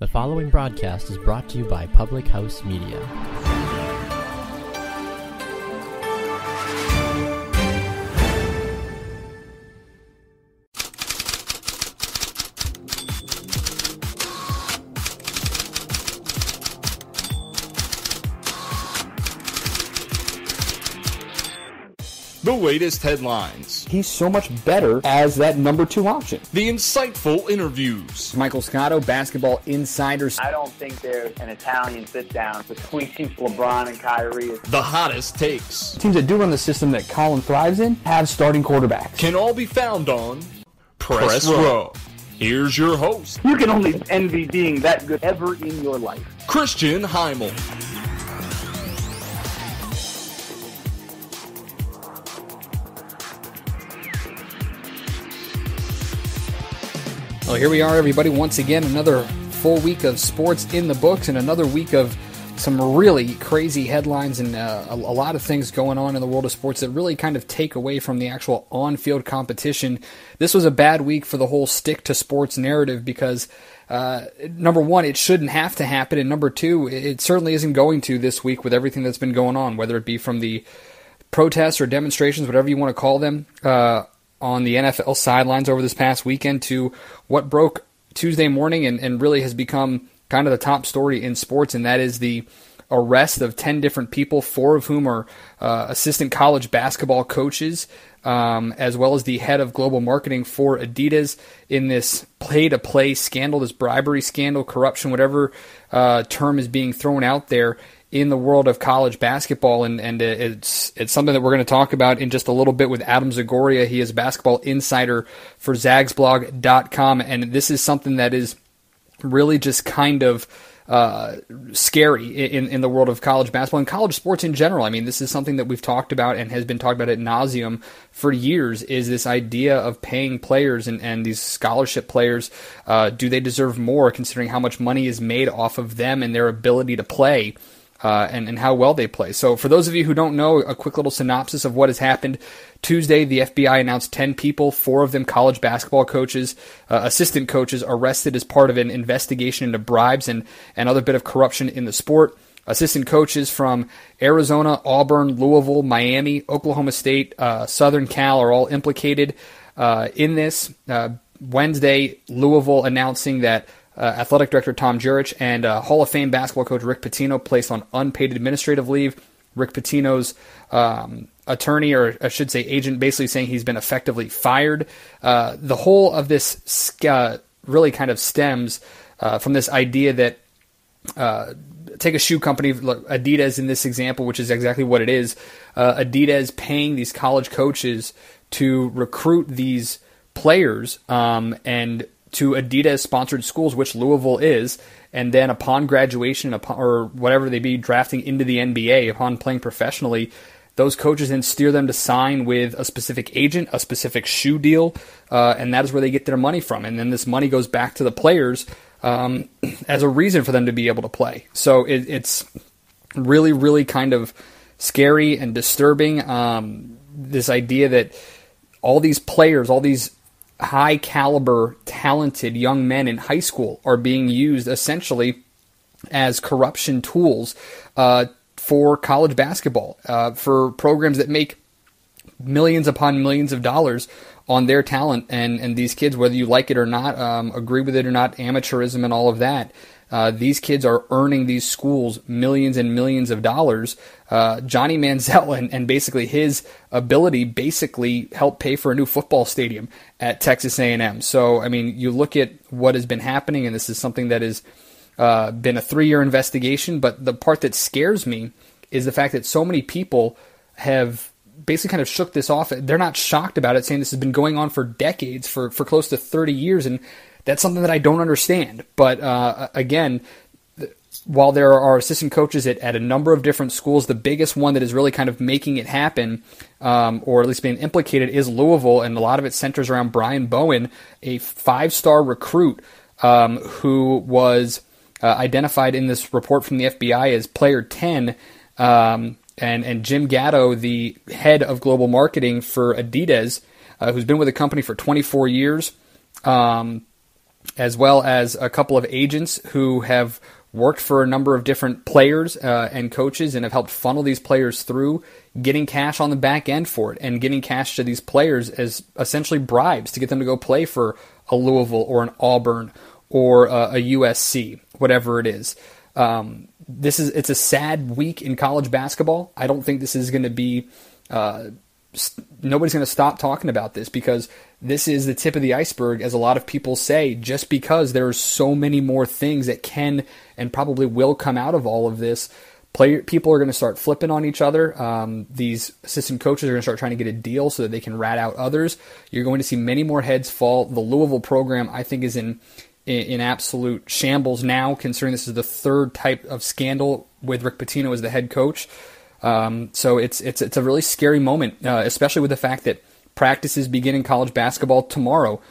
The following broadcast is brought to you by Public House Media. The latest headlines. He's so much better as that number 2 option. The insightful interviews. Michael Scotto, Basketball Insiders. I don't think there's an Italian sit-down between LeBron and Kyrie. The hottest takes. Teams that do run the system that Colin thrives in have starting quarterbacks. Can all be found on Press Row. Here's your host. You can only envy being that good ever in your life. Christian Heimel. Well, here we are, everybody. Once again, another full week of sports in the books and another week of some really crazy headlines and a lot of things going on in the world of sports that really kind of take away from the actual on-field competition. This was a bad week for the whole stick-to-sports narrative because, number one, it shouldn't have to happen, and number two, it certainly isn't going to this week with everything that's been going on, whether it be from the protests or demonstrations, whatever you want to call them, on the NFL sidelines over this past weekend to what broke Tuesday morning and really has become kind of the top story in sports, and that is the arrest of 10 different people, 4 of whom are assistant college basketball coaches, as well as the head of global marketing for Adidas in this play-to-play scandal, this bribery scandal, corruption, whatever term is being thrown out there in the world of college basketball, and it's something that we're going to talk about in just a little bit with Adam Zagoria. He is a basketball insider for zagsblog.com, and this is something that is really just kind of scary in the world of college basketball and college sports in general. I mean, this is something that we've talked about and has been talked about ad nauseum for years, is this idea of paying players and these scholarship players. Do they deserve more considering how much money is made off of them and their ability to play? And how well they play. So for those of you who don't know, a quick little synopsis of what has happened. Tuesday, the FBI announced 10 people, 4 of them college basketball coaches, assistant coaches, arrested as part of an investigation into bribes and other bit of corruption in the sport. Assistant coaches from Arizona, Auburn, Louisville, Miami, Oklahoma State, Southern Cal are all implicated in this. Wednesday, Louisville announcing that athletic director Tom Jurich and Hall of Fame basketball coach Rick Pitino placed on unpaid administrative leave. Rick Pitino's attorney, or I should say agent, basically saying he's been effectively fired. The whole of this really kind of stems from this idea that take a shoe company, Adidas in this example, which is exactly what it is. Adidas paying these college coaches to recruit these players and to Adidas-sponsored schools, which Louisville is, and then upon graduation, or whatever they be, drafting into the NBA, upon playing professionally, those coaches then steer them to sign with a specific agent, a specific shoe deal, and that is where they get their money from. And then this money goes back to the players as a reason for them to be able to play. So it's really, really kind of scary and disturbing, this idea that all these players, all these high caliber, talented young men in high school are being used essentially as corruption tools for college basketball, for programs that make millions upon millions of dollars on their talent. And these kids, whether you like it or not, agree with it or not, amateurism and all of that, these kids are earning these schools millions and millions of dollars. Johnny Manziel and basically his ability basically helped pay for a new football stadium at Texas A&M. So, I mean, you look at what has been happening, and this is something that has been a 3-year investigation, but the part that scares me is the fact that so many people have basically kind of shook this off. They're not shocked about it, saying this has been going on for decades, for close to 30 years, and that's something that I don't understand. But again, while there are assistant coaches at a number of different schools, the biggest one that is really kind of making it happen, or at least being implicated, is Louisville, and a lot of it centers around Brian Bowen, a 5-star recruit who was identified in this report from the FBI as player 10, and Jim Gatto, the head of global marketing for Adidas, who's been with the company for 24 years, as well as a couple of agents who have worked for a number of different players and coaches and have helped funnel these players through, getting cash on the back end for it and getting cash to these players as essentially bribes to get them to go play for a Louisville or an Auburn or a USC, whatever it is. It's a sad week in college basketball. I don't think this is going to be nobody's going to stop talking about this, because this is the tip of the iceberg, as a lot of people say, just because there's so many more things that can and probably will come out of all of this. People are going to start flipping on each other. These assistant coaches are going to start trying to get a deal so that they can rat out others. You're going to see many more heads fall. The Louisville program, I think, is in absolute shambles now, considering this is the third type of scandal with Rick Pitino as the head coach. So it's a really scary moment, especially with the fact that practices begin in college basketball tomorrow,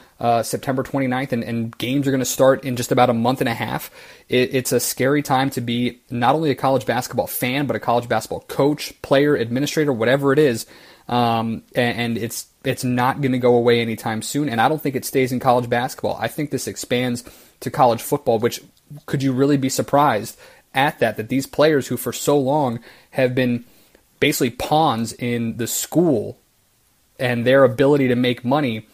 September 29th, and games are going to start in just about a month and a half. It's a scary time to be not only a college basketball fan, but a college basketball coach, player, administrator, whatever it is. And it's not going to go away anytime soon. And I don't think it stays in college basketball. I think this expands to college football, which could you really be surprised at that these players who for so long have been basically pawns in the school and their ability to make money,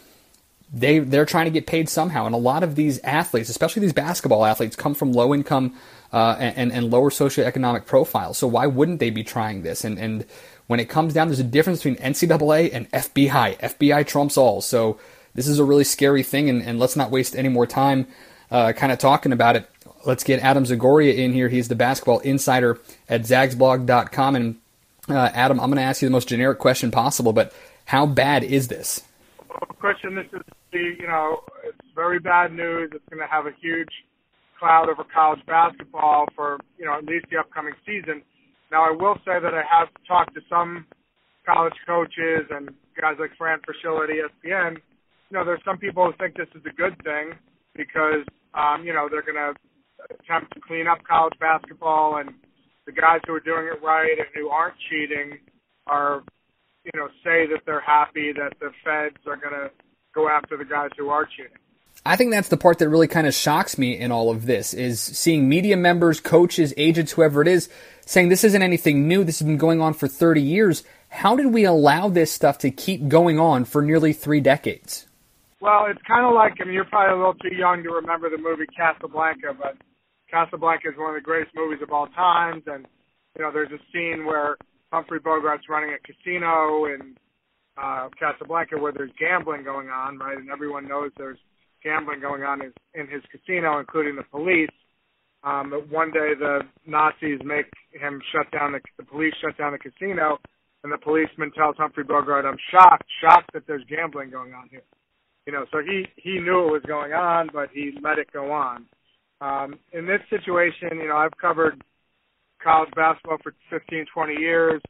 they're trying to get paid somehow. And a lot of these athletes, especially these basketball athletes, come from low income and lower socioeconomic profiles. So why wouldn't they be trying this? And when it comes down, there's a difference between NCAA and FBI. FBI trumps all. So this is a really scary thing, and let's not waste any more time kind of talking about it. Let's get Adam Zagoria in here. He's the basketball insider at zagsblog.com. And Adam, I'm going to ask you the most generic question possible, but how bad is this? Well, Christian, this is it's very bad news. It's going to have a huge cloud over college basketball for, at least the upcoming season. Now, I will say that I have talked to some college coaches and guys like Fran Fraschilla at ESPN. There's some people who think this is a good thing because, they're going to attempt to clean up college basketball, and the guys who are doing it right and who aren't cheating are, say that they're happy that the feds are going to go after the guys who are cheating. I think that's the part that really kind of shocks me in all of this, is seeing media members, coaches, agents, whoever it is, saying this isn't anything new. This has been going on for 30 years. How did we allow this stuff to keep going on for nearly 3 decades? Well, it's kind of like, you're probably a little too young to remember the movie Casablanca, but Casablanca is one of the greatest movies of all times, and, there's a scene where Humphrey Bogart's running a casino in Casablanca where there's gambling going on, right, and everyone knows there's gambling going on in his casino, including the police. But one day the Nazis make him shut down the police shut down the casino, and the policeman tells Humphrey Bogart, "I'm shocked that there's gambling going on here." So he knew it was going on, but he let it go on. In this situation, I've covered college basketball for 15, 20 years.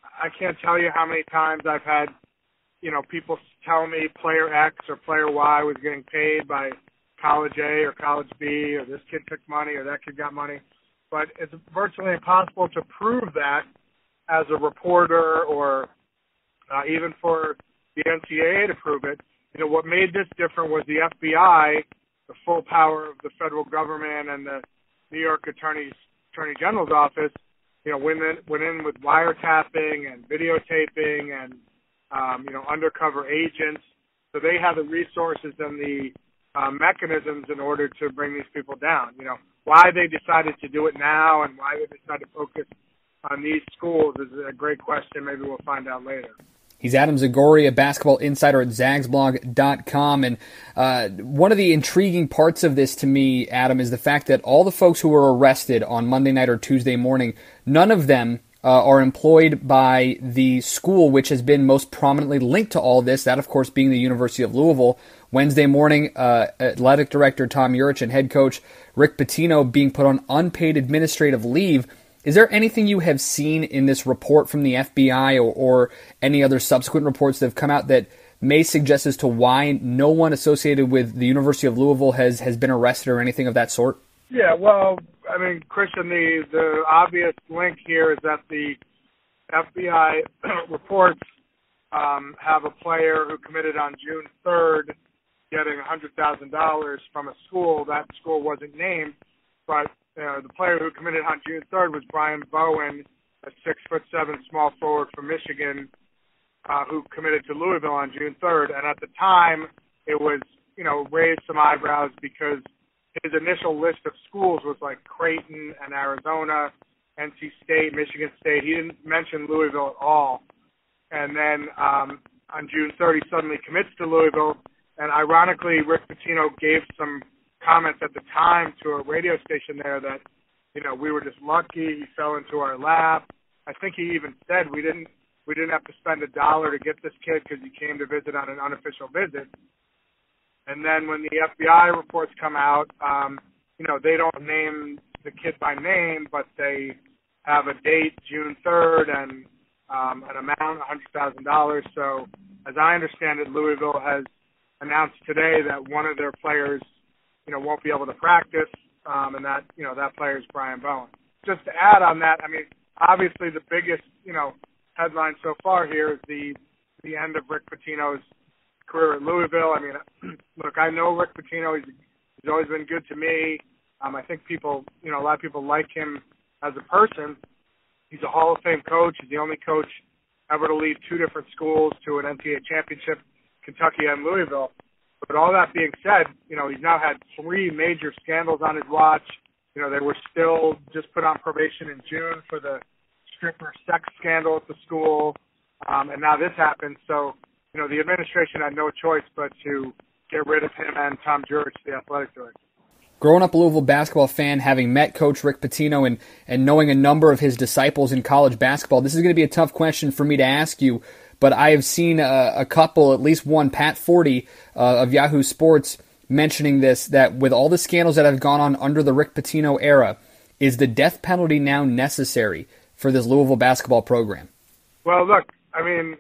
I can't tell you how many times I've had, people tell me player X or player Y was getting paid by college A or college B, or this kid took money or that kid got money. But it's virtually impossible to prove that as a reporter or even for the NCAA to prove it. What made this different was the FBI, the full power of the federal government and the New York Attorney General's office, went in with wiretapping and videotaping and, undercover agents. So they have the resources and the mechanisms in order to bring these people down. Why they decided to do it now and why they decided to focus on these schools is a great question. Maybe we'll find out later. He's Adam Zagoria, basketball insider at zagsblog.com. And one of the intriguing parts of this to me, Adam, is the fact that all the folks who were arrested on Monday night or Tuesday morning, none of them are employed by the school which has been most prominently linked to all this, that, of course, being the University of Louisville. Wednesday morning, athletic director Tom Urich and head coach Rick Pitino being put on unpaid administrative leave. Is there anything you have seen in this report from the FBI or any other subsequent reports that have come out that may suggest as to why no one associated with the University of Louisville has been arrested or anything of that sort? Yeah, well, Christian, the obvious link here is that the FBI reports have a player who committed on June 3rd getting $100,000 from a school. That school wasn't named, but the player who committed on June 3rd was Brian Bowen, a 6'7" small forward from Michigan, who committed to Louisville on June 3rd. And at the time, it was, raised some eyebrows because his initial list of schools was like Creighton and Arizona, NC State, Michigan State. He didn't mention Louisville at all. And then on June 3rd, he suddenly commits to Louisville. And ironically, Rick Pitino gave some comments at the time to a radio station there that, we were just lucky. He fell into our lap. I think he even said we didn't have to spend $1 to get this kid because he came to visit on an unofficial visit. And then when the FBI reports come out, they don't name the kid by name, but they have a date, June 3rd, and an amount, $100,000. So as I understand it, Louisville has announced today that one of their players, won't be able to practice, and that, that player is Brian Bowen. Just to add on that, obviously the biggest, headline so far here is the end of Rick Pitino's career at Louisville. Look, I know Rick Pitino. He's always been good to me. I think people, a lot of people like him as a person. He's a Hall of Fame coach. He's the only coach ever to lead two different schools to an NCAA championship, Kentucky and Louisville. But all that being said, he's now had 3 major scandals on his watch. They were still just put on probation in June for the stripper sex scandal at the school. And now this happened. So, the administration had no choice but to get rid of him and Tom Jurich, the athletic director. Growing up a Louisville basketball fan, having met Coach Rick Pitino and knowing a number of his disciples in college basketball, this is going to be a tough question for me to ask you, but I have seen a couple, at least one, Pat Forty of Yahoo Sports, mentioning this, that with all the scandals that have gone on under the Rick Pitino era, is the death penalty now necessary for this Louisville basketball program? Well, look,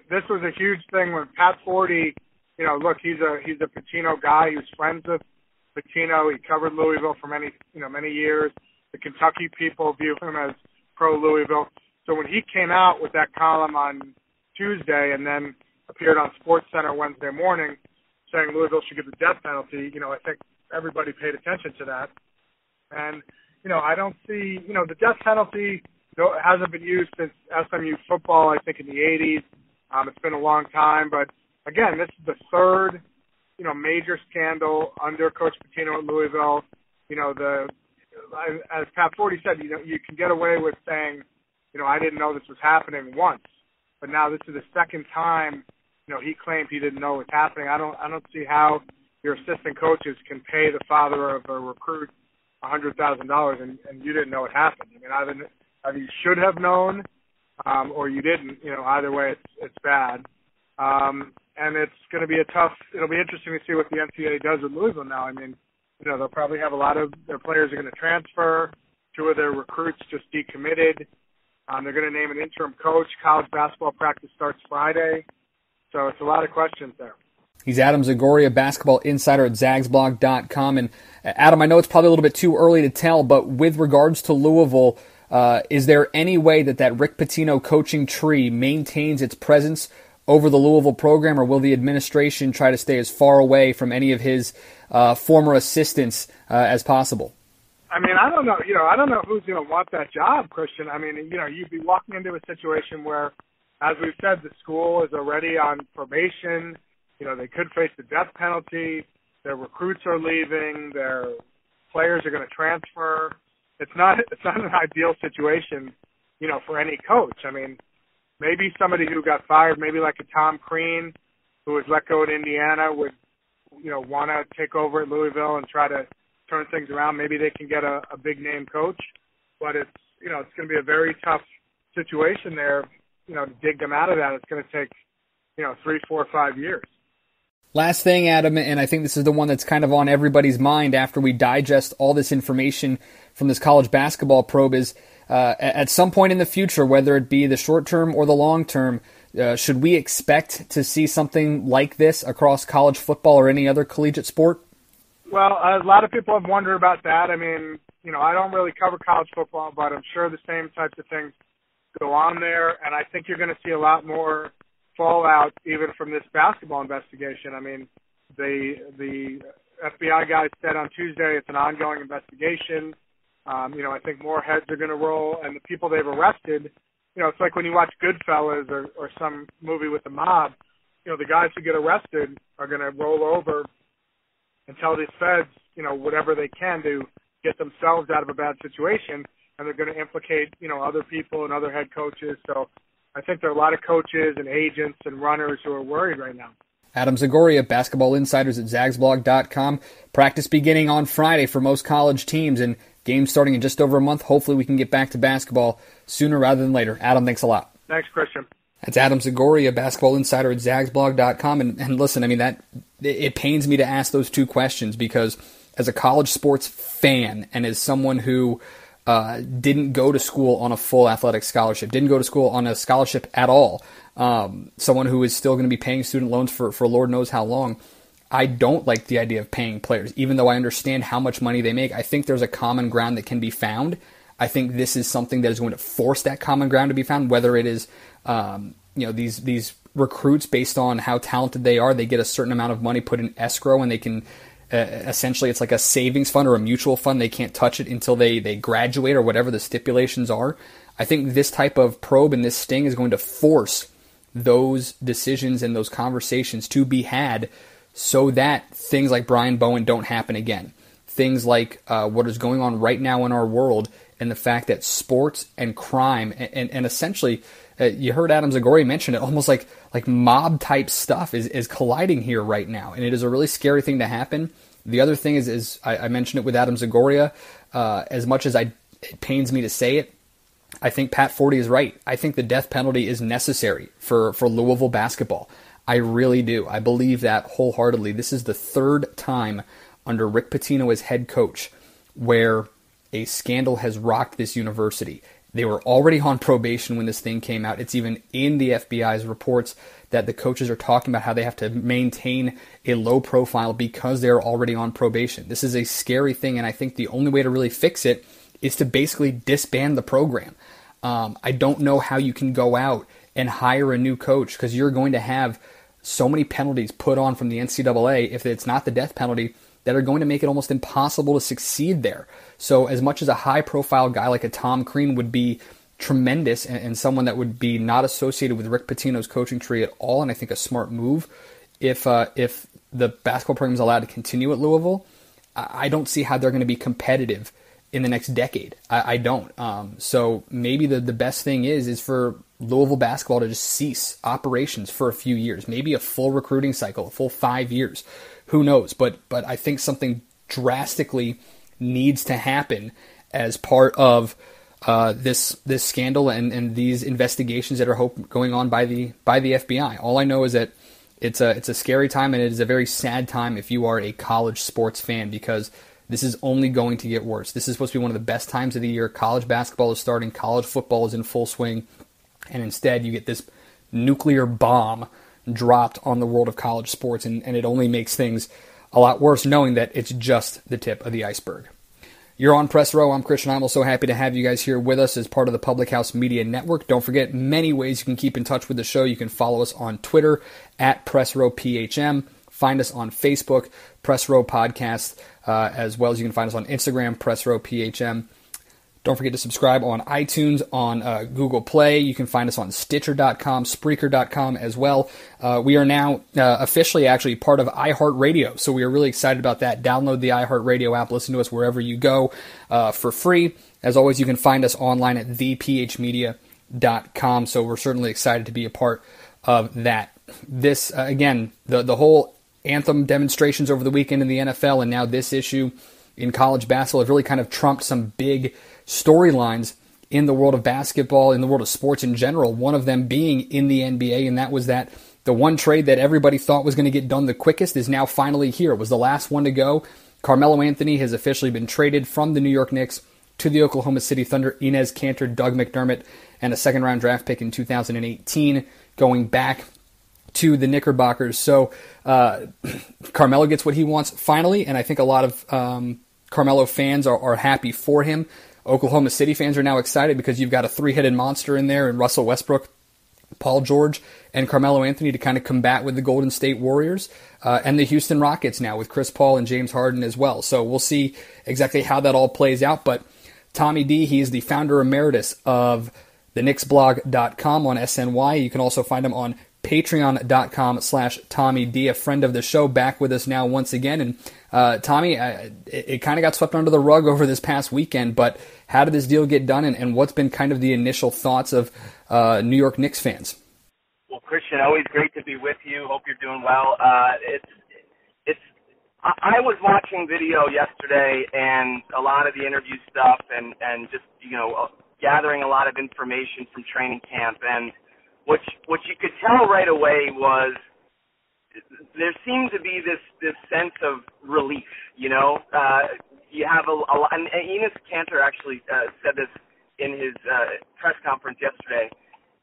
this was a huge thing when Pat Forty, look, he's a Pitino guy. He was friends with Pitino. He covered Louisville for many years. The Kentucky people view him as pro-Louisville. So when he came out with that column on Tuesday and then appeared on SportsCenter Wednesday morning saying Louisville should get the death penalty, I think everybody paid attention to that. And, I don't see, the death penalty hasn't been used since SMU football, I think, in the 80s. It's been a long time. But, again, this is the third, major scandal under Coach Pitino at Louisville. As Pat Forty said, you can get away with saying, I didn't know this was happening once. But now this is the second time, he claimed he didn't know what was happening. I don't see how your assistant coaches can pay the father of a recruit $100,000 and you didn't know it happened. Either you should have known or you didn't. Either way, it's bad. And it's going to be it'll be interesting to see what the NCAA does with Louisville now. They'll probably have a lot of their players are going to transfer. 2 of their recruits just decommitted. They're going to name an interim coach. College basketball practice starts Friday. So it's a lot of questions there. He's Adam Zagoria, basketball insider at zagsblog.com. And Adam, I know it's probably a little bit too early to tell, but with regards to Louisville, is there any way that Rick Pitino coaching tree maintains its presence over the Louisville program, or will the administration try to stay as far away from any of his former assistants as possible? I don't know. I don't know who's going to want that job, Christian. You'd be walking into a situation where, as we've said, the school is already on probation. They could face the death penalty. Their recruits are leaving. Their players are going to transfer. It's not an ideal situation, for any coach. Maybe somebody who got fired, maybe like a Tom Crean, who was let go at Indiana, would, want to take over at Louisville and try to turn things around. Maybe they can get a big name coach, but it's going to be a very tough situation there. To dig them out of that, it's going to take 3, 4, 5 years. Last thing, Adam, and I think this is the one that's kind of on everybody's mind after we digest all this information from this college basketball probe, is at some point in the future, whether it be the short term or the long term, should we expect to see something like this across college football or any other collegiate sport? Well, a lot of people have wondered about that. I don't really cover college football, but I'm sure the same types of things go on there, and I think you're going to see a lot more fallout even from this basketball investigation. The FBI guy said on Tuesday it's an ongoing investigation. I think more heads are going to roll, and the people they've arrested, it's like when you watch Goodfellas or some movie with the mob, the guys who get arrested are going to roll over and tell these feds, whatever they can to get themselves out of a bad situation, and they're going to implicate, other people and other head coaches. So I think there are a lot of coaches and agents and runners who are worried right now. Adam Zagoria, basketball insiders at zagsblog.com. Practice beginning on Friday for most college teams, and games starting in just over a month. Hopefully we can get back to basketball sooner rather than later. Adam, thanks a lot. Thanks, Christian. That's Adam Zagoria, basketball insider at zagsblog.com. And listen, it pains me to ask those two questions because as a college sports fan and as someone who didn't go to school on a full athletic scholarship, didn't go to school on a scholarship at all, someone who is still going to be paying student loans for Lord knows how long, I don't like the idea of paying players, even though I understand how much money they make. I think there's a common ground that can be found. I think this is something that is going to force that common ground to be found, whether it is these recruits based on how talented they are. They get a certain amount of money put in escrow, and they can essentially it's like a savings fund or a mutual fund. They can't touch it until they graduate or whatever the stipulations are. I think this type of probe and this sting is going to force those decisions and those conversations to be had so that things like Brian Bowen don't happen again. Things like what is going on right now in our world and the fact that sports and crime and essentially, you heard Adam Zagoria mention it, almost like mob-type stuff is colliding here right now. And it is a really scary thing to happen. The other thing is I mentioned it with Adam Zagoria, as much as it pains me to say it, I think Pat Forty is right. I think the death penalty is necessary for Louisville basketball. I really do. I believe that wholeheartedly. This is the third time under Rick Pitino as head coach where a scandal has rocked this university. They were already on probation when this thing came out. It's even in the FBI's reports that the coaches are talking about how they have to maintain a low profile because they're already on probation. This is a scary thing, and I think the only way to really fix it is to basically disband the program. I don't know how you can go out and hire a new coach because you're going to have so many penalties put on from the NCAA, if it's not the death penalty, that are going to make it almost impossible to succeed there. So as much as a high-profile guy like a Tom Crean would be tremendous and someone that would be not associated with Rick Pitino's coaching tree at all, and I think a smart move, if the basketball program is allowed to continue at Louisville, I don't see how they're going to be competitive in the next decade. I don't. So maybe the best thing is for Louisville basketball to just cease operations for a few years, maybe a full recruiting cycle, a full 5 years. Who knows? But I think something drastically needs to happen as part of this scandal and these investigations that are going on by the FBI. All I know is that it's a scary time, and it is a very sad time if you are a college sports fan, because this is only going to get worse. This is supposed to be one of the best times of the year. College basketball is starting. College football is in full swing. And instead, you get this nuclear bomb dropped on the world of college sports, and it only makes things a lot worse knowing that it's just the tip of the iceberg. You're on Press Row. I'm Christian. I'm so happy to have you guys here with us as part of the Public House Media Network. Don't forget, many ways you can keep in touch with the show. You can follow us on Twitter at PressRowPHM. Find us on Facebook, Press Row Podcast, as well as you can find us on Instagram, PressRowPHM. Don't forget to subscribe on iTunes, on Google Play. You can find us on Stitcher.com, Spreaker.com as well. We are now officially actually part of iHeartRadio, so we are really excited about that. Download the iHeartRadio app. Listen to us wherever you go for free. As always, you can find us online at thephmedia.com, so we're certainly excited to be a part of that. This, again, the whole anthem demonstrations over the weekend in the NFL and now this issue in college basketball have really kind of trumped some big storylines in the world of basketball, in the world of sports in general, one of them being in the NBA, and that was that the one trade that everybody thought was going to get done the quickest is now finally here. It was the last one to go. Carmelo Anthony has officially been traded from the New York Knicks to the Oklahoma City Thunder. Inez Kanter, Doug McDermott, and a second-round draft pick in 2018 going back to the Knickerbockers. So Carmelo gets what he wants finally, and I think a lot of Carmelo fans are happy for him. Oklahoma City fans are now excited because you've got a three-headed monster in there, and Russell Westbrook, Paul George and Carmelo Anthony to kind of combat with the Golden State Warriors and the Houston Rockets now with Chris Paul and James Harden as well. So we'll see exactly how that all plays out. But Tommy Dee, he is the founder emeritus of the KnicksBlog.com on SNY. You can also find him on Patreon.com/Tommy Dee, a friend of the show, back with us now once again. And Tommy, it kind of got swept under the rug over this past weekend, but how did this deal get done, and what's been kind of the initial thoughts of New York Knicks fans? Well, Christian, always great to be with you. Hope you're doing well. I was watching video yesterday and a lot of the interview stuff and just, gathering a lot of information from training camp. And what you could tell right away was there seemed to be this sense of relief, You have a lot, and Enes Kanter actually said this in his press conference yesterday.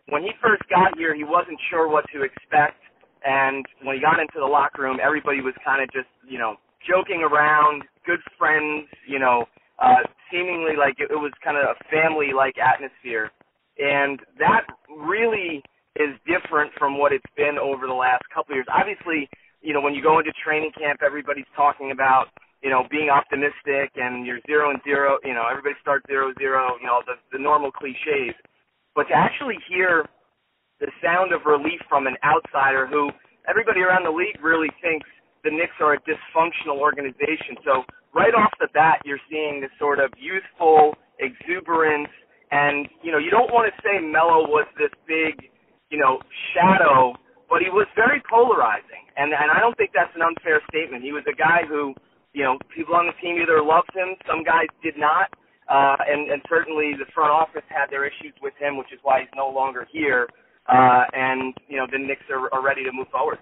When he first got here, he wasn't sure what to expect, and when he got into the locker room, everybody was kind of just, joking around, good friends, seemingly like it was kind of a family-like atmosphere. And that really is different from what it's been over the last couple of years. Obviously, when you go into training camp, everybody's talking about, being optimistic and you're 0-0, everybody starts 0-0, the normal cliches. But to actually hear the sound of relief from an outsider who everybody around the league really thinks the Knicks are a dysfunctional organization. So right off the bat, you're seeing this sort of youthful exuberance. And, you don't want to say Melo was this big, shadow, but he was very polarizing. And I don't think that's an unfair statement. He was a guy who, people on the team either loved him, some guys did not. And certainly the front office had their issues with him, which is why he's no longer here. And the Knicks are ready to move forward.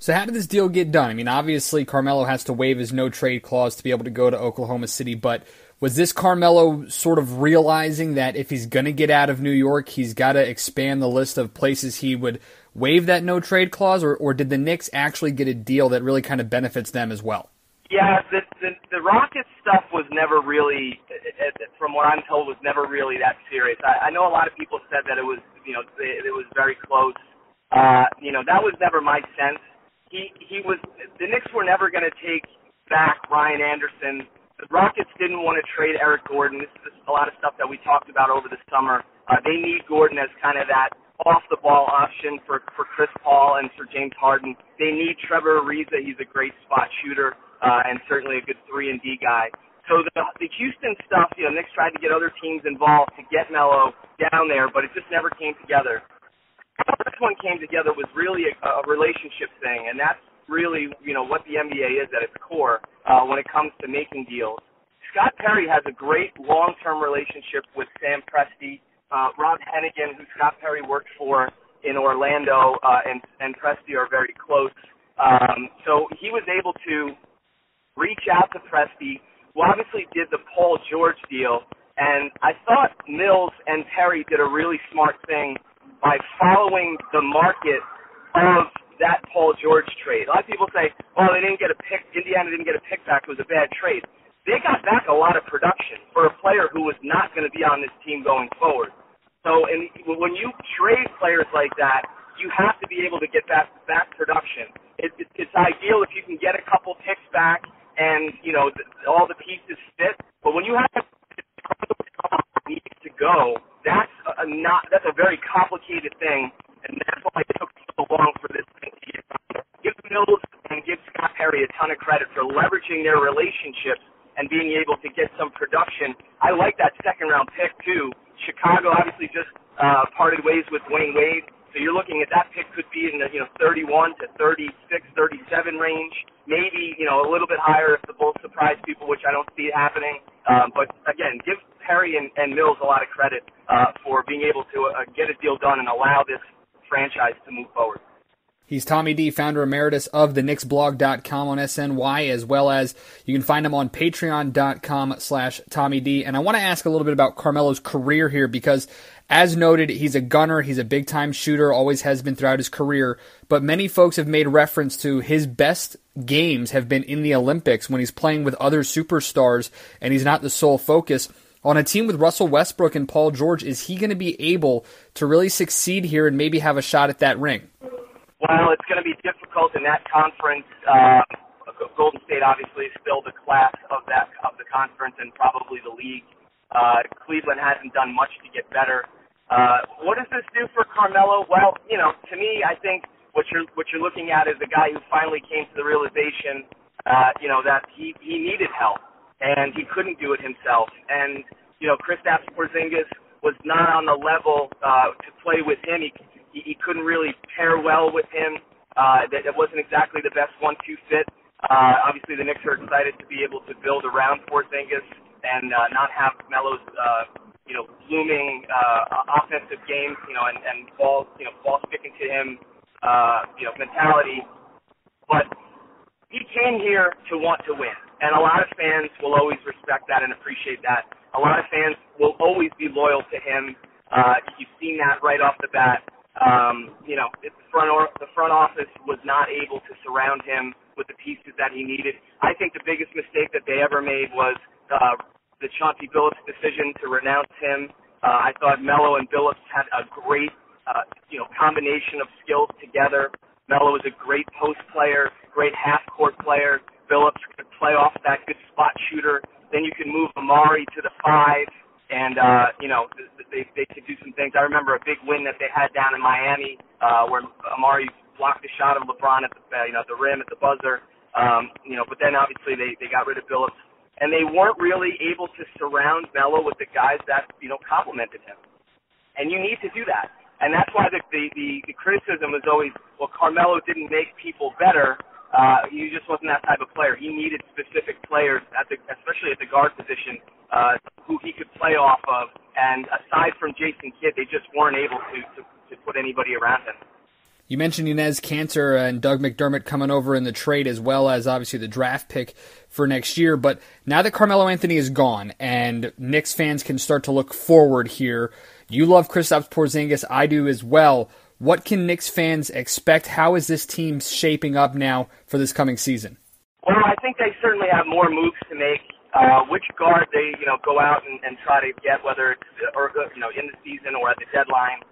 So how did this deal get done? I mean, obviously Carmelo has to waive his no-trade clause to be able to go to Oklahoma City, but was this Carmelo sort of realizing that if he's going to get out of New York, he's got to expand the list of places he would waive that no-trade clause, or did the Knicks actually get a deal that really kind of benefits them as well? Yeah, the Rockets stuff was never really, from what I'm told, was never really that serious. I know a lot of people said that it was, it was very close. That was never my sense. The Knicks were never going to take back Ryan Anderson. The Rockets didn't want to trade Eric Gordon. This is a lot of stuff that we talked about over the summer. They need Gordon as kind of that off-the-ball option for Chris Paul and for James Harden. They need Trevor Ariza. He's a great spot shooter and certainly a good 3-and-D guy. So the Houston stuff, Knicks tried to get other teams involved to get Melo down there, but it just never came together. How this one came together was really a relationship thing, and that's really, what the NBA is at its core when it comes to making deals. Scott Perry has a great long-term relationship with Sam Presti. Rob Hennigan, who Scott Perry worked for in Orlando, and Presti are very close. So he was able to reach out to Presti, who obviously did the Paul George deal, and I thought Mills and Perry did a really smart thing by following the market of that Paul George trade. A lot of people say, they didn't get a pick, Indiana didn't get a pick back, it was a bad trade. They got back a lot of production for a player who was not going to be on this team going forward. So when you trade players like that, you have to be able to get back production. It's ideal if you can get a couple picks back and, all the pieces fit. But when you have needs to go, that's a very complicated thing, and that's why it took so long for this thing to get done. Give Mills and give Scott Perry a ton of credit for leveraging their relationships and being able to get some production. I like that second-round pick, too. Chicago obviously just parted ways with Dwayne Wade, so you're looking at that pick could be in the 31 to 36, 37 range, maybe a little bit higher if the Bulls surprise people, which I don't see happening. But again, give Perry and Mills a lot of credit for being able to get a deal done and allow this franchise to move forward. He's Tommy Dee, founder emeritus of the KnicksBlog.com on SNY, as well as you can find him on Patreon.com/Tommy Dee. And I want to ask a little bit about Carmelo's career here because, as noted, he's a gunner, he's a big-time shooter, always has been throughout his career, but many folks have made reference to his best games have been in the Olympics when he's playing with other superstars and he's not the sole focus. On a team with Russell Westbrook and Paul George, is he going to be able to really succeed here and maybe have a shot at that ring? Well, it's going to be difficult in that conference. Golden State obviously is still the class of the conference and probably the league. Cleveland hasn't done much to get better. What does this do for Carmelo? Well, to me, I think what you're looking at is a guy who finally came to the realization, that he needed help and he couldn't do it himself. And Kristaps Porzingis was not on the level to play with him. He couldn't really pair well with him. That it wasn't exactly the best 1-2 fit. Obviously, the Knicks are excited to be able to build around Porzingis and not have Melo's blooming offensive game, and ball sticking to him, mentality. But he came here to want to win, and a lot of fans will always respect that and appreciate that. A lot of fans will always be loyal to him. You've seen that right off the bat. The front office was not able to surround him with the pieces that he needed. I think the biggest mistake that they ever made was the Chauncey Billups decision to renounce him. I thought Melo and Billups had a great, combination of skills together. Melo was a great post player, great half-court player. Billups could play off that good spot shooter. Then you can move Amari to the 5, and they could do some things. I remember a big win that they had down in Miami, where Amari blocked a shot of LeBron at the rim at the buzzer. But then obviously they got rid of Billups. And they weren't really able to surround Melo with the guys that, complimented him. And you need to do that. And that's why the criticism is always, well, Carmelo didn't make people better. He just wasn't that type of player. He needed specific players, especially at the guard position, who he could play off of. And aside from Jason Kidd, they just weren't able to put anybody around him. You mentioned Enes Kanter and Doug McDermott coming over in the trade, as well as obviously the draft pick for next year. But now that Carmelo Anthony is gone and Knicks fans can start to look forward here, you love Kristaps Porzingis, I do as well. What can Knicks fans expect? How is this team shaping up now for this coming season? Well, I think they certainly have more moves to make. Which guard they go out and try to get, whether it's in the season or at the deadline,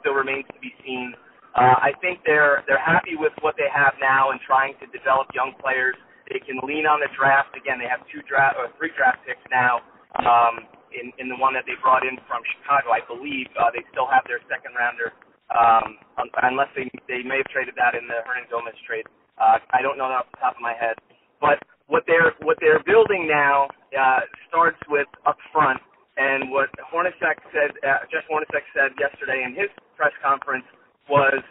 still remains to be seen. I think they're happy with what they have now and trying to develop young players. They can lean on the draft. Again, they have 3 draft picks now. In the one that they brought in from Chicago, I believe they still have their second rounder, unless they may have traded that in the Hernan Gomez trade. I don't know that off the top of my head. But what they're building now starts with up front, and what Jeff Hornacek said yesterday in his press conference was,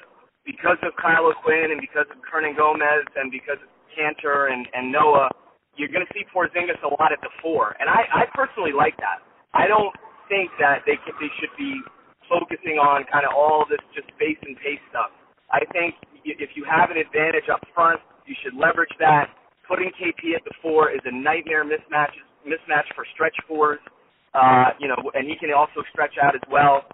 because of Kyle O'Quinn and because of Hernan Gomez and because of Kanter and Noah, you're going to see Porzingis a lot at the 4. And I personally like that. I don't think that they should be focusing on kind of all this just space and pace stuff. I think if you have an advantage up front, you should leverage that. Putting KP at the 4 is a nightmare mismatch for stretch 4s, and he can also stretch out as well.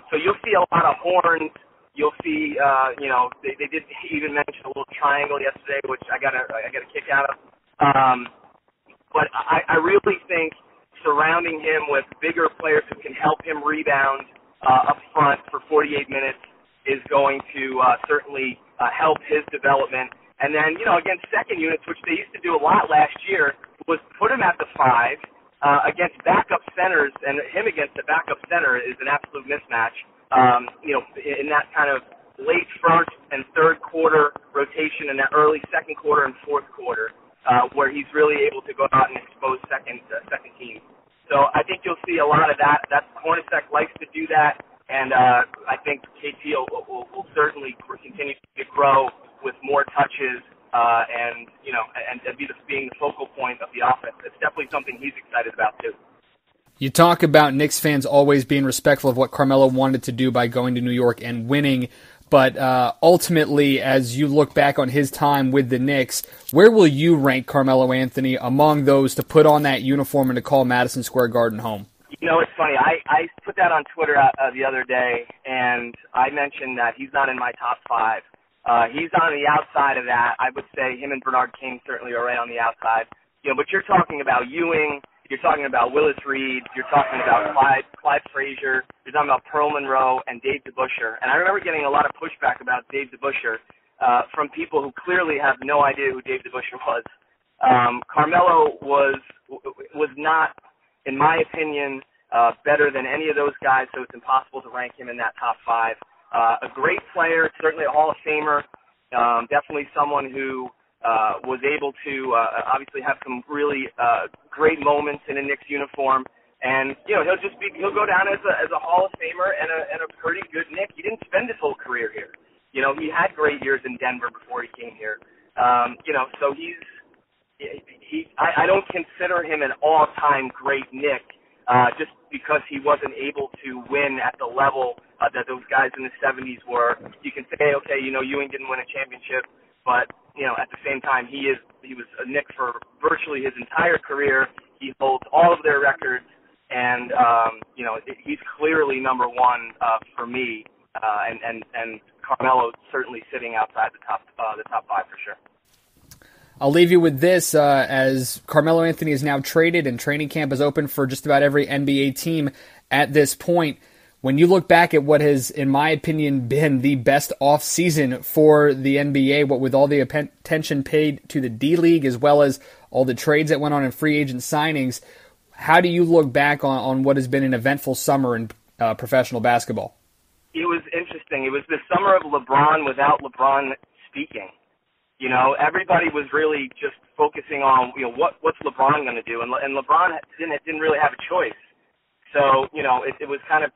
So you'll see a lot of horns. You'll see, they did even mention a little triangle yesterday, which I got a kick out of. But I really think surrounding him with bigger players who can help him rebound up front for 48 minutes is going to certainly help his development. And then, against second units, which they used to do a lot last year, was put him at the 5 against backup centers, and him against the backup center is an absolute mismatch. In that kind of late first and third quarter rotation and that early second quarter and fourth quarter, where he's really able to go out and expose second team. So I think you'll see a lot of that. Hornacek likes to do that, and I think KP will certainly continue to grow with more touches and being the focal point of the offense. It's definitely something he's excited about too. You talk about Knicks fans always being respectful of what Carmelo wanted to do by going to New York and winning, but ultimately, as you look back on his time with the Knicks, where will you rank Carmelo Anthony among those to put on that uniform and to call Madison Square Garden home? It's funny. I put that on Twitter the other day, and I mentioned that he's not in my top 5. He's on the outside of that. I would say him and Bernard King certainly are right on the outside. But you're talking about Ewing. You're talking about Willis Reed. You're talking about Clyde Frazier. You're talking about Pearl Monroe and Dave DeBusschere. And I remember getting a lot of pushback about Dave DeBusschere from people who clearly have no idea who Dave DeBusschere was. Carmelo was not, in my opinion, better than any of those guys, so it's impossible to rank him in that top five. A great player, certainly a Hall of Famer, definitely someone who was able to obviously have some really great moments in a Knicks uniform, and he'll go down as a Hall of Famer and a pretty good Knick. He didn't spend his whole career here. He had great years in Denver before he came here. So I don't consider him an all-time great Knick just because he wasn't able to win at the level that those guys in the 70s were. You can say, okay, Ewing didn't win a championship, but at the same time, he was a Knick for virtually his entire career. He holds all of their records, and he's clearly number one for me. And Carmelo certainly sitting outside the top five for sure. I'll leave you with this, as Carmelo Anthony is now traded and training camp is open for just about every NBA team at this point. When you look back at what has, in my opinion, been the best offseason for the NBA, what with all the attention paid to the D-League as well as all the trades that went on in free agent signings, how do you look back on what has been an eventful summer in professional basketball? It was interesting. It was the summer of LeBron without LeBron speaking. Everybody was really just focusing on, what's LeBron going to do? And LeBron didn't really have a choice. So, it was kind of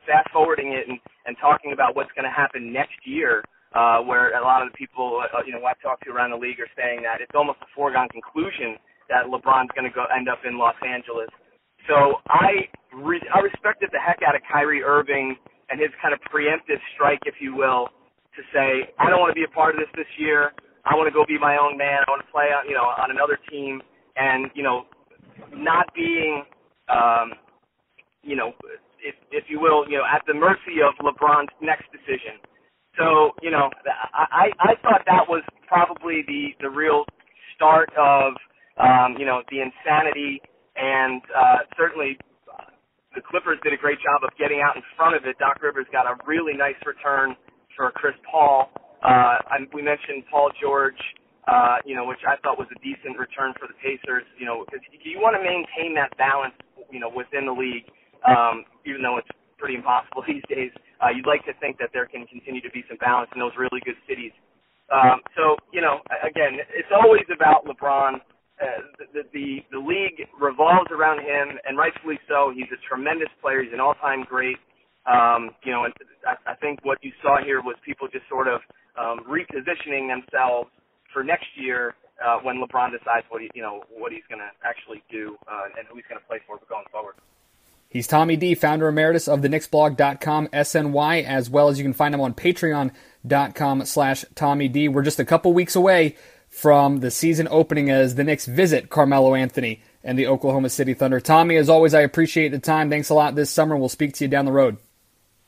fast-forwarding it and talking about what's going to happen next year, where a lot of the people, I've talked to around the league are saying that it's almost a foregone conclusion that LeBron's going to end up in Los Angeles. So I respected the heck out of Kyrie Irving and his kind of preemptive strike, if you will, to say, I don't want to be a part of this year. I want to go be my own man. I want to play on another team, and not being if you will, at the mercy of LeBron's next decision. So I thought that was probably the real start of the insanity, and certainly the Clippers did a great job of getting out in front of it. Doc Rivers got a really nice return for Chris Paul. We mentioned Paul George, which I thought was a decent return for the Pacers, because you want to maintain that balance, within the league, even though it's pretty impossible these days. You'd like to think that there can continue to be some balance in those really good cities. So, again, it's always about LeBron. The league revolves around him, and rightfully so. He's a tremendous player. He's an all-time great. And I think what you saw here was people just sort of repositioning themselves for next year when LeBron decides what he's going to actually do and who he's going to play for going forward. He's Tommy Dee, founder emeritus of thenixblog.com SNY, as well as you can find him on patreon.com/Tommy Dee. We're just a couple weeks away from the season opening as the Knicks visit Carmelo Anthony and the Oklahoma City Thunder. Tommy, as always, I appreciate the time. Thanks a lot this summer. We'll speak to you down the road.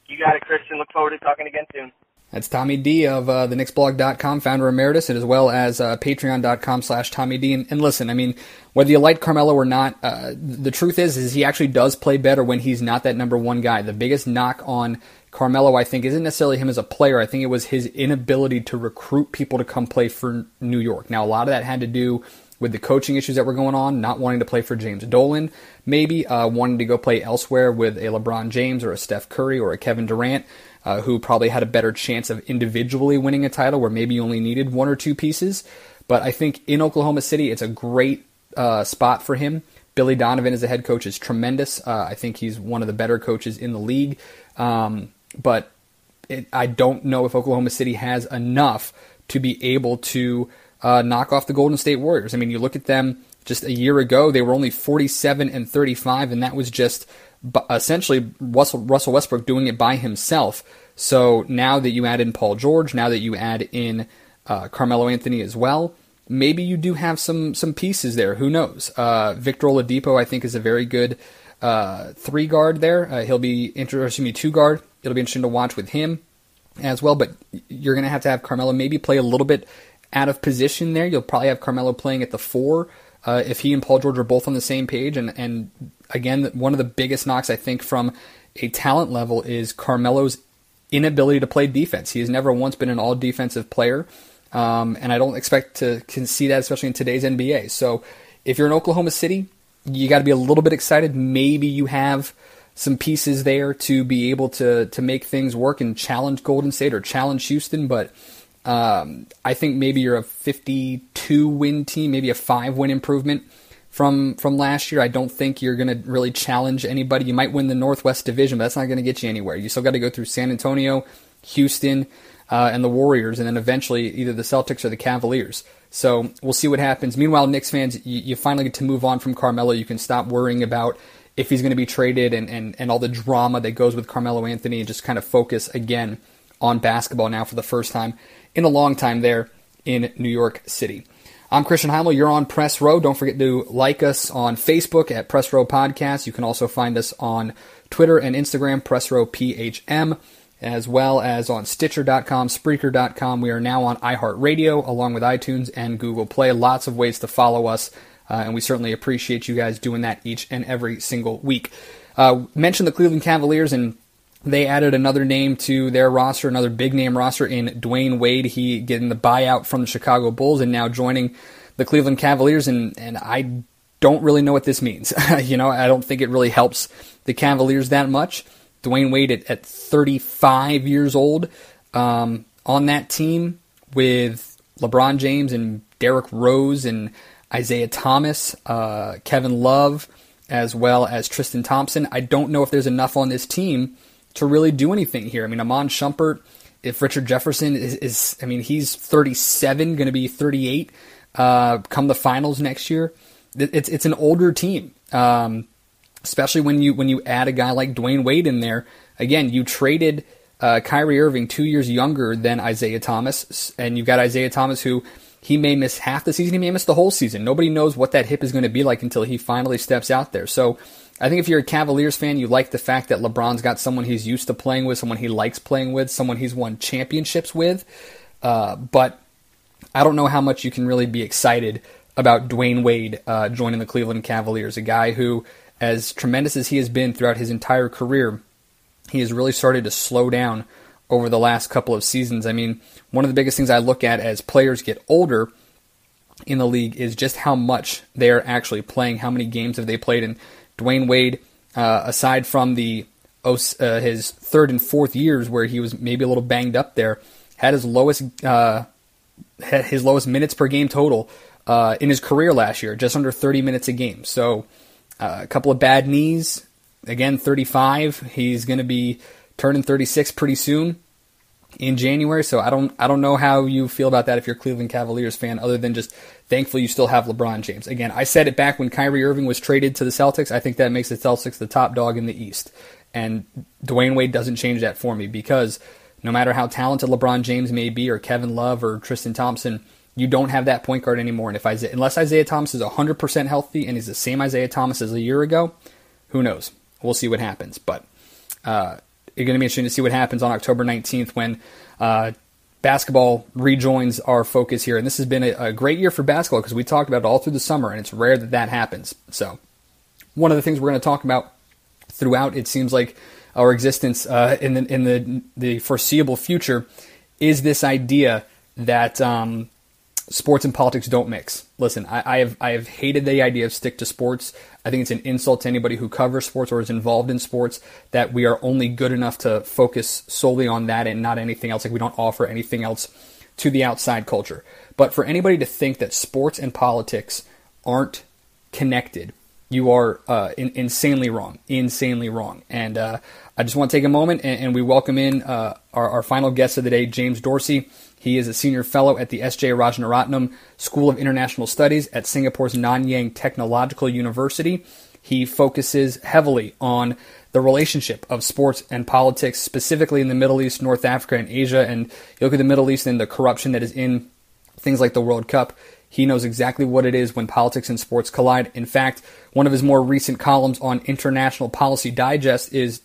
You got it, Christian. Look forward to talking again soon. That's Tommy Dee of thenixblog.com, founder emeritus, and as well as patreon.com/Tommy Dee. And listen, I mean, whether you like Carmelo or not, the truth is he actually does play better when he's not that number one guy. The biggest knock on Carmelo, I think, isn't necessarily him as a player. I think it was his inability to recruit people to come play for New York. Now, a lot of that had to do with the coaching issues that were going on, not wanting to play for James Dolan, maybe wanting to go play elsewhere with a LeBron James or a Steph Curry or a Kevin Durant, who probably had a better chance of individually winning a title where maybe you only needed one or two pieces. But I think in Oklahoma City, it's a great spot for him. Billy Donovan as the head coach is tremendous. I think he's one of the better coaches in the league. But I don't know if Oklahoma City has enough to be able to knock off the Golden State Warriors. I mean, you look at them just a year ago, they were only 47-35, and that was just essentially Russell Westbrook doing it by himself. So now that you add in Paul George, now that you add in Carmelo Anthony as well, maybe you do have some pieces there. Who knows? Victor Oladipo, I think, is a very good 3-guard there. He'll be interesting. 2-guard. It'll be interesting to watch with him as well. But you're going to have Carmelo maybe play a little bit out of position there. You'll probably have Carmelo playing at the 4 if he and Paul George are both on the same page. And again, one of the biggest knocks, I think, from a talent level is Carmelo's inability to play defense. He has never once been an all-defensive player, and I don't expect to see that, especially in today's NBA. So if you're in Oklahoma City, you got to be a little bit excited. Maybe you have some pieces there to be able to make things work and challenge Golden State or challenge Houston, but I think maybe you're a 52-win team, maybe a 5-win improvement from last year. I don't think you're going to really challenge anybody. You might win the Northwest Division, but that's not going to get you anywhere. You still got to go through San Antonio, Houston, and the Warriors, and then eventually either the Celtics or the Cavaliers. So we'll see what happens. Meanwhile, Knicks fans, you finally get to move on from Carmelo. You can stop worrying about if he's going to be traded and all the drama that goes with Carmelo Anthony, and just kind of focus again on basketball now for the first time in a long time there in New York City. I'm Christian Heimel. You're on Press Row. Don't forget to like us on Facebook at Press Row Podcast. You can also find us on Twitter and Instagram, Press Row PHM, as well as on Stitcher.com, Spreaker.com. We are now on iHeartRadio, along with iTunes and Google Play. Lots of ways to follow us, and we certainly appreciate you guys doing that each and every single week. Mentioned the Cleveland Cavaliers, and they added another name to their roster, another big-name roster in Dwayne Wade. He getting the buyout from the Chicago Bulls and now joining the Cleveland Cavaliers, and I don't really know what this means. I don't think it really helps the Cavaliers that much. Dwayne Wade at 35 years old on that team with LeBron James and Derrick Rose and Isaiah Thomas, Kevin Love, as well as Tristan Thompson. I don't know if there's enough on this team to really do anything here. I mean, Amon Shumpert, if Richard Jefferson he's 37, going to be 38 come the finals next year. It's an older team, especially when you add a guy like Dwayne Wade in there. Again, you traded Kyrie Irving 2 years younger than Isaiah Thomas, and you've got Isaiah Thomas who he may miss half the season, he may miss the whole season. Nobody knows what that hip is going to be like until he finally steps out there. So I think if you're a Cavaliers fan, you like the fact that LeBron's got someone he's used to playing with, someone he likes playing with, someone he's won championships with. But I don't know how much you can really be excited about Dwayne Wade joining the Cleveland Cavaliers, a guy who, as tremendous as he has been throughout his entire career, he has really started to slow down over the last couple of seasons. I mean, one of the biggest things I look at as players get older in the league is just how much they are actually playing, how many games have they played. And Dwayne Wade, aside from his third and fourth years where he was maybe a little banged up there, had his lowest minutes per game total in his career last year, just under 30 minutes a game. So a couple of bad knees. Again, 35. He's going to be turning 36 pretty soon in January. So I don't know how you feel about that if you're a Cleveland Cavaliers fan, other than just thankfully you still have LeBron James. Again, I said it back when Kyrie Irving was traded to the Celtics. I think that makes the Celtics the top dog in the East. And Dwayne Wade doesn't change that for me, because no matter how talented LeBron James may be, or Kevin Love or Tristan Thompson, you don't have that point guard anymore. And unless Isaiah Thomas is 100% healthy and is the same Isaiah Thomas as a year ago, who knows? We'll see what happens. But it's going to be interesting to see what happens on October 19th when basketball rejoins our focus here. And this has been a great year for basketball, because we talked about it all through the summer, and it's rare that happens. So one of the things we're going to talk about throughout, it seems like, our existence in the foreseeable future is this idea that sports and politics don't mix. Listen, I have hated the idea of stick to sports. I think it's an insult to anybody who covers sports or is involved in sports that we are only good enough to focus solely on that and not anything else. Like, we don't offer anything else to the outside culture. But for anybody to think that sports and politics aren't connected, you are insanely wrong. And I just want to take a moment and we welcome in our final guest of the day, James Dorsey. He is a senior fellow at the S.J. Rajaratnam School of International Studies at Singapore's Nanyang Technological University. He focuses heavily on the relationship of sports and politics, specifically in the Middle East, North Africa, and Asia. And you look at the Middle East and the corruption that is in things like the World Cup. He knows exactly what it is when politics and sports collide. In fact, one of his more recent columns on International Policy Digest is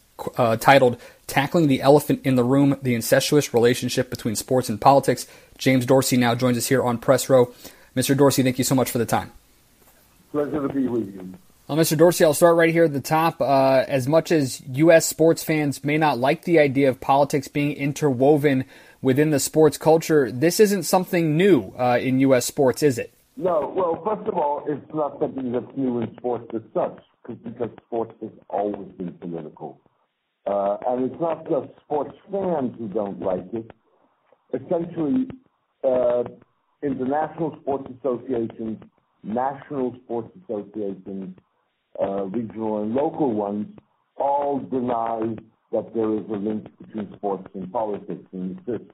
titled "Tackling the Elephant in the Room, the Incestuous Relationship Between Sports and Politics." James Dorsey now joins us here on Press Row. Mr. Dorsey, thank you so much for the time. Pleasure to be with you. Well, Mr. Dorsey, I'll start right here at the top. As much as U.S. sports fans may not like the idea of politics being interwoven within the sports culture, this isn't something new in U.S. sports, is it? No. Well, first of all, it's not something that's new in sports as such, because sports has always been political. And it's not just sports fans who don't like it. Essentially, international sports associations, national sports associations, regional and local ones, all deny that there is a link between sports and politics and insist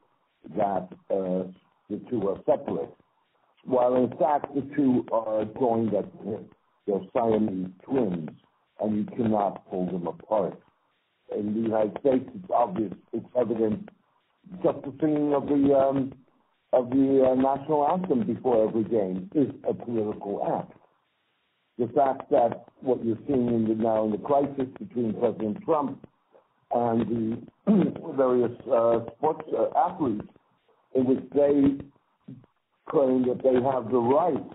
that the two are separate. While in fact the two are joined at the hip. They're Siamese twins, and you cannot pull them apart. In the United States, it's obvious, it's evident. Just the singing of the national anthem before every game is a political act. The fact that what you're seeing now in the crisis between President Trump and the various sports athletes, in which they claim that they have the right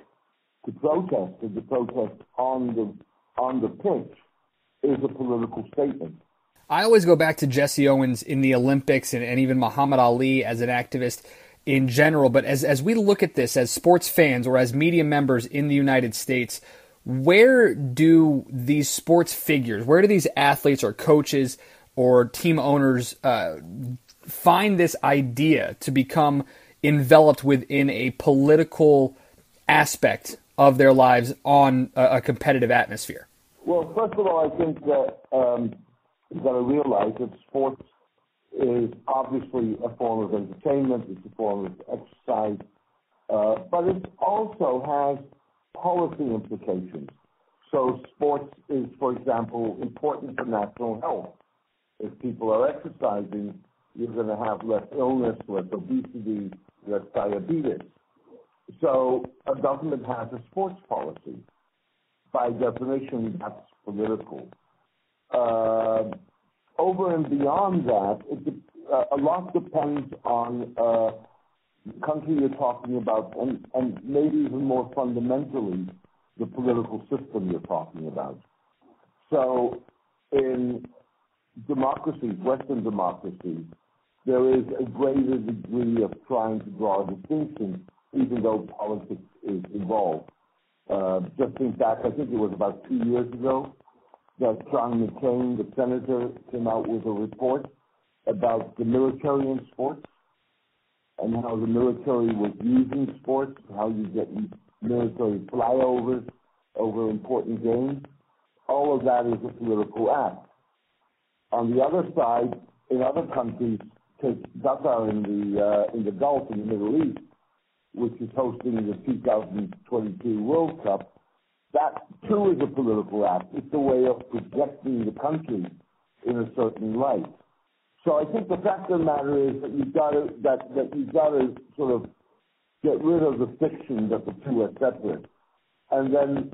to protest, and to protest on the pitch, is a political statement. I always go back to Jesse Owens in the Olympics and even Muhammad Ali as an activist in general. But as we look at this as sports fans or as media members in the United States, where do these sports figures, where do these athletes or coaches or team owners find this idea to become enveloped within a political aspect of their lives on a competitive atmosphere? Well, first of all, I think that you've got to realize that sports is obviously a form of entertainment, it's a form of exercise, but it also has policy implications. So sports is, for example, important for national health. If people are exercising, you're going to have less illness, less obesity, less diabetes. So a government has a sports policy. By definition, that's political. Over and beyond that, a lot depends on the country you're talking about, and maybe even more fundamentally, the political system you're talking about. So in democracies, Western democracies, there is a greater degree of trying to draw a distinction, even though politics is involved. Just think back, I think it was about 2 years ago, that John McCain, the senator, came out with a report about the military in sports and how the military was using sports, how you get military flyovers over important games. All of that is a political act. On the other side, in other countries, take Qatar in the Gulf, in the Middle East, which is hosting the 2022 World Cup, that too is a political act. It's a way of projecting the country in a certain light. So I think the fact of the matter is that you've got to sort of get rid of the fiction that the two are separate, and then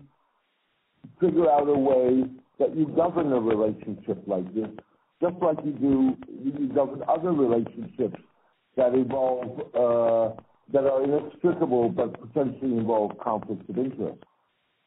figure out a way that you govern a relationship like this, just like you govern other relationships that involve that are inextricable but potentially involve conflicts of interest.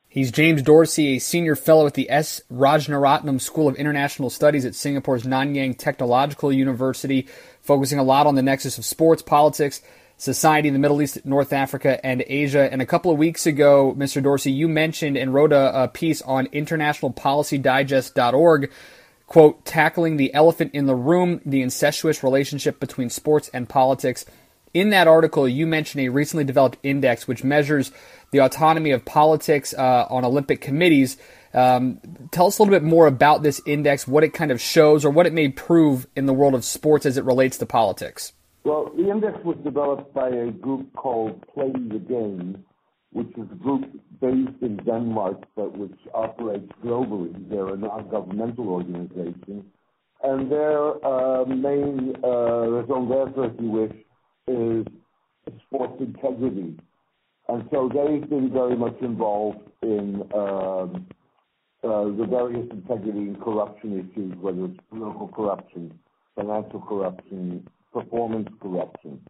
He's James Dorsey, a senior fellow at the S. Rajaratnam School of International Studies at Singapore's Nanyang Technological University, focusing a lot on the nexus of sports, politics, society in the Middle East, North Africa, and Asia. And a couple of weeks ago, Mr. Dorsey, you mentioned and wrote a piece on internationalpolicydigest.org, quote, tackling the elephant in the room, the incestuous relationship between sports and politics. In that article, you mentioned a recently developed index which measures the autonomy of politics on Olympic committees. Tell us a little bit more about this index, what it kind of shows, or what it may prove in the world of sports as it relates to politics. Well, the index was developed by a group called Play the Game, which is a group based in Denmark but which operates globally. They're a non-governmental organization. And their main raison d'etre, if you wish, is sports integrity. And so they've been very much involved in the various integrity and corruption issues, whether it's political corruption, financial corruption, performance corruption.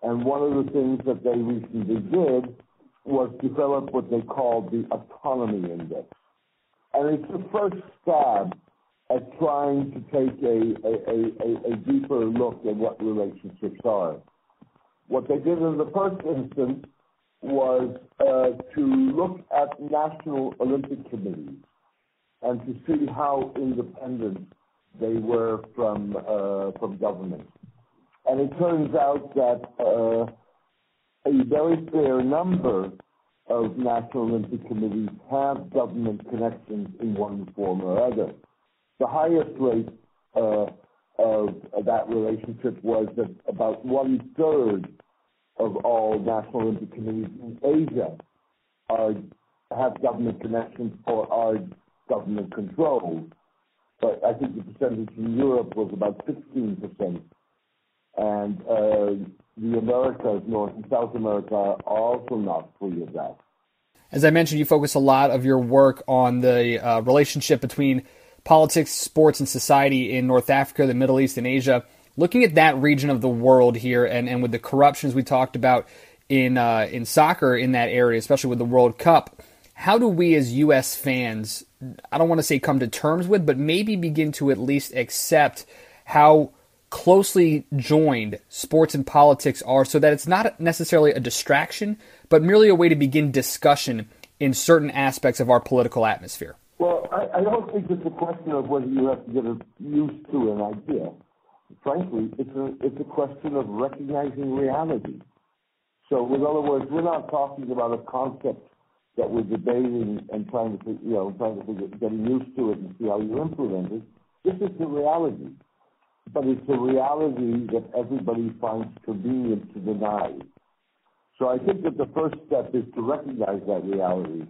And one of the things that they recently did was developed what they called the Autonomy Index. And it's the first stab at trying to take a deeper look at what relationships are. What they did in the first instance was to look at national Olympic committees and to see how independent they were from government. And it turns out that a very fair number of national Olympic committees have government connections in one form or other. The highest rate of that relationship was that about 1/3 of all national Olympic committees in Asia have government connections or are government controlled. But I think the percentage in Europe was about 16%. And the Americas, North and South America, are also not free of that. As I mentioned, you focus a lot of your work on the relationship between politics, sports, and society in North Africa, the Middle East, and Asia. Looking at that region of the world here, and with the corruptions we talked about in soccer in that area, especially with the World Cup, how do we as U.S. fans, I don't want to say come to terms with, but maybe begin to at least accept how closely joined sports and politics are so that it's not necessarily a distraction, but merely a way to begin discussion in certain aspects of our political atmosphere? Well, I don't think it's a question of whether you have to get used to an idea. Frankly, it's a question of recognizing reality. So, in other words, we're not talking about a concept that we're debating and trying to figure, getting used to it and see how you implement it. This is the reality. But it's a reality that everybody finds convenient to deny. So I think that the first step is to recognize that reality.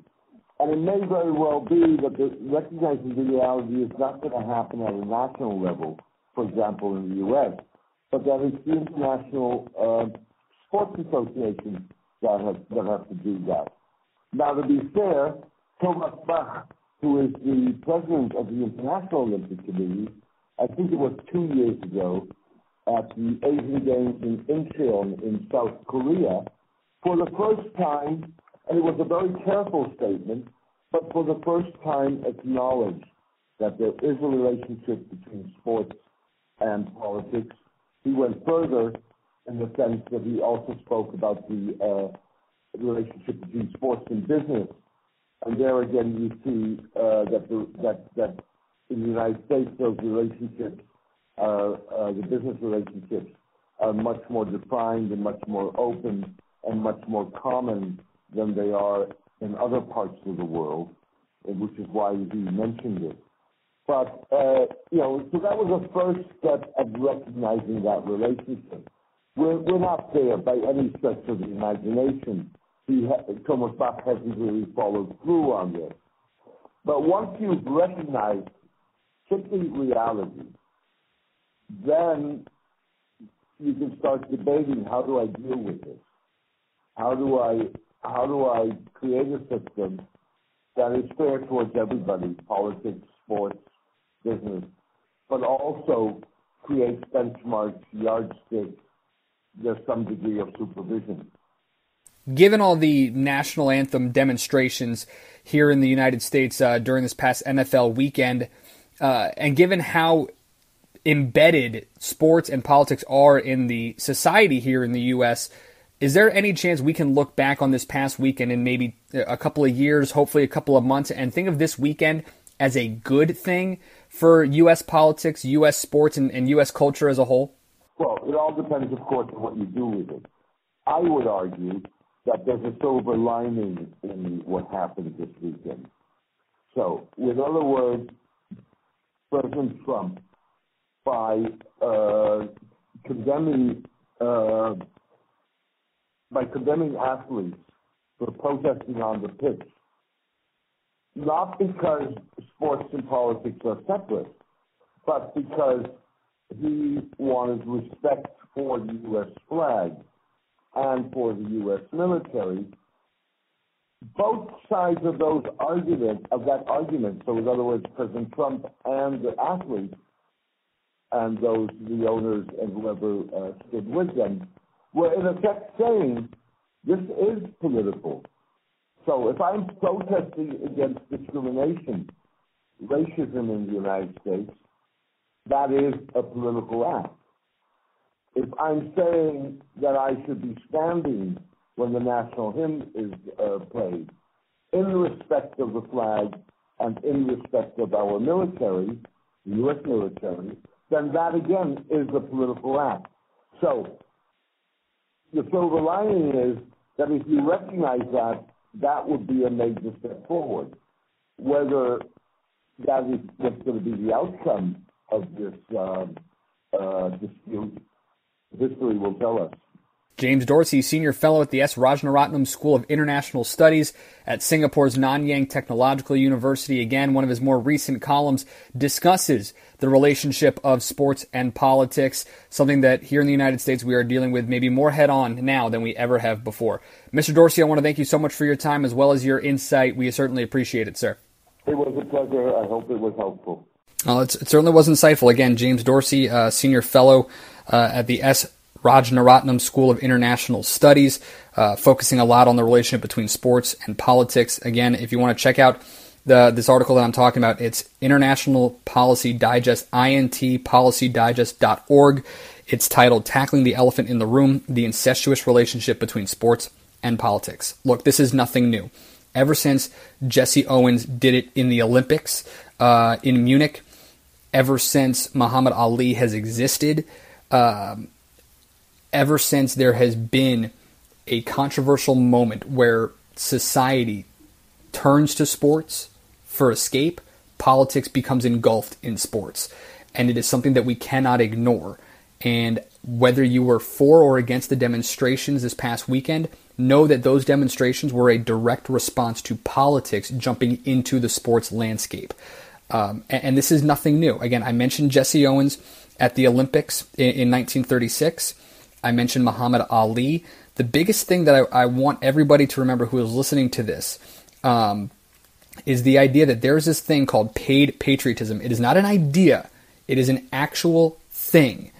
And it may very well be that recognizing the reality is not going to happen at a national level, for example, in the U.S., but that it's the international sports associations that have to do that. Now, to be fair, Thomas Bach, who is the president of the International Olympic Committee, I think it was 2 years ago at the Asian Games in Incheon in South Korea, for the first time, and it was a very careful statement, but for the first time acknowledged that there is a relationship between sports and politics. He went further in the sense that he also spoke about the relationship between sports and business. And there again, you see that in the United States, those relationships, the business relationships, are much more defined and much more open and much more common than they are in other parts of the world, which is why he mentioned it. But, so that was the first step of recognizing that relationship. We're not there by any stretch of the imagination. Thomas Bach hasn't really followed through on this. But once you've recognized simply reality, then you can start debating, how do I deal with this? How do I create a system that is fair towards everybody, politics, sports, business, but also creates benchmarks, yardsticks, there's some degree of supervision. Given all the national anthem demonstrations here in the United States during this past NFL weekend, and given how embedded sports and politics are in the society here in the U.S., is there any chance we can look back on this past weekend in maybe a couple of years, hopefully a couple of months, and think of this weekend as a good thing for U.S. politics, U.S. sports, and U.S. culture as a whole? Well, it all depends, of course, on what you do with it. I would argue that there's a silver lining in what happened this weekend. So, in other words, President Trump, by condemning athletes for protesting on the pitch, not because sports and politics are separate, but because he wanted respect for the U.S. flag and for the U.S. military. Both sides of that argument, so in other words, President Trump and the athletes and the owners and whoever stood with them, were in effect saying, this is political. So if I'm protesting against discrimination, racism in the United States, that is a political act. If I'm saying that I should be standing when the national hymn is played, in respect of the flag and in respect of our military, the U.S. military, then that again is a political act. So the silver lining is that if you recognize that, that would be a major step forward. Whether that is what's going to be the outcome of this dispute, history will tell us. James Dorsey, Senior Fellow at the S. Rajaratnam School of International Studies at Singapore's Nanyang Technological University. Again, one of his more recent columns discusses the relationship of sports and politics, something that here in the United States we are dealing with maybe more head-on now than we ever have before. Mr. Dorsey, I want to thank you so much for your time as well as your insight. We certainly appreciate it, sir. It was a pleasure. I hope it was helpful. Well, it certainly was insightful. Again, James Dorsey, Senior Fellow at the S. Rajaratnam School of International Studies, focusing a lot on the relationship between sports and politics. Again, if you want to check out this article that I'm talking about, it's International Policy Digest, intpolicydigest.org. It's titled Tackling the Elephant in the Room, the Incestuous Relationship Between Sports and Politics. Look, this is nothing new. Ever since Jesse Owens did it in the Olympics in Munich, ever since Muhammad Ali has existed, ever since there has been a controversial moment where society turns to sports for escape, politics becomes engulfed in sports. And it is something that we cannot ignore. And whether you were for or against the demonstrations this past weekend, know that those demonstrations were a direct response to politics jumping into the sports landscape. And this is nothing new. Again, I mentioned Jesse Owens at the Olympics in 1936. I mentioned Muhammad Ali. The biggest thing that I want everybody to remember who is listening to this is the idea that there's this thing called paid patriotism. It is not an idea. It is an actual thing.